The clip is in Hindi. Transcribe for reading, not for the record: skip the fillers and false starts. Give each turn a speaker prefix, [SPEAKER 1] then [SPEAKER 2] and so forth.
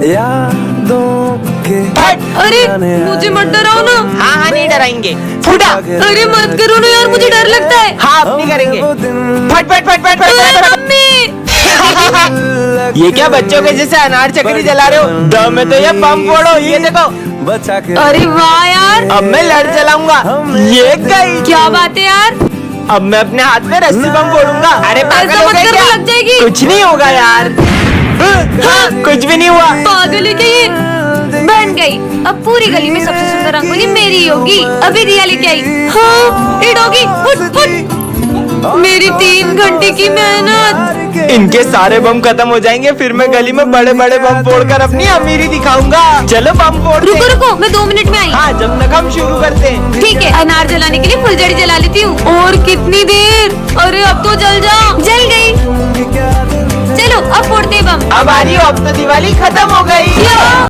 [SPEAKER 1] यादों के
[SPEAKER 2] अरे मुझे मत डराओ ना।
[SPEAKER 3] हाँ हाँ नहीं डराएंगे। फूटा।
[SPEAKER 2] अरे मत करो ना यार, मुझे डर लगता है।
[SPEAKER 3] हाँ अब नहीं करेंगे। फट फट फट फट
[SPEAKER 2] अरे
[SPEAKER 3] फट फट।
[SPEAKER 2] मम्मी।
[SPEAKER 3] ये क्या बच्चों के जैसे अनार चक्री जला रहे हो? दम में तो ये बम फोड़ो, ये देखो।
[SPEAKER 1] बचा के
[SPEAKER 2] अरे वाह यार,
[SPEAKER 3] अब मैं लड़ चलाऊंगा। ये गई।
[SPEAKER 2] क्या बात है यार।
[SPEAKER 3] अब मैं अपने हाथ में रस्सी बम फोड़ूंगा। अरे पागल
[SPEAKER 2] ऐसा
[SPEAKER 3] हो
[SPEAKER 2] मत
[SPEAKER 3] गए
[SPEAKER 2] कर,
[SPEAKER 3] क्या?
[SPEAKER 2] लग जाएगी।
[SPEAKER 3] कुछ नहीं होगा यार। कुछ भी नहीं हुआ।
[SPEAKER 2] पागल है क्या ये। बन गई। अब पूरी गली में सबसे सुंदर रंगोली मेरी होगी। अभी रिया लेके आई। हाँ ये डॉगी फुट फुट। मेरी 3 घंटे की मेहनत।
[SPEAKER 3] इनके सारे बम खत्म हो जाएंगे, फिर मैं गली में बड़े बड़े बम फोड़कर अपनी अमीरी दिखाऊंगा। चलो बम फोड़ते
[SPEAKER 2] रुको
[SPEAKER 3] हैं।
[SPEAKER 2] रुको, मैं 2 मिनट में आई।
[SPEAKER 3] हाँ जब तक हम शुरू करते हैं।
[SPEAKER 2] ठीक है, अनार जलाने के लिए फुलझड़ी जला लेती हूँ। और कितनी देर। अरे अब तो जल जा। जल गई। चलो अब फोड़ते हैं बम।
[SPEAKER 3] अब आ रही हो, अब तो दिवाली खत्म हो गई।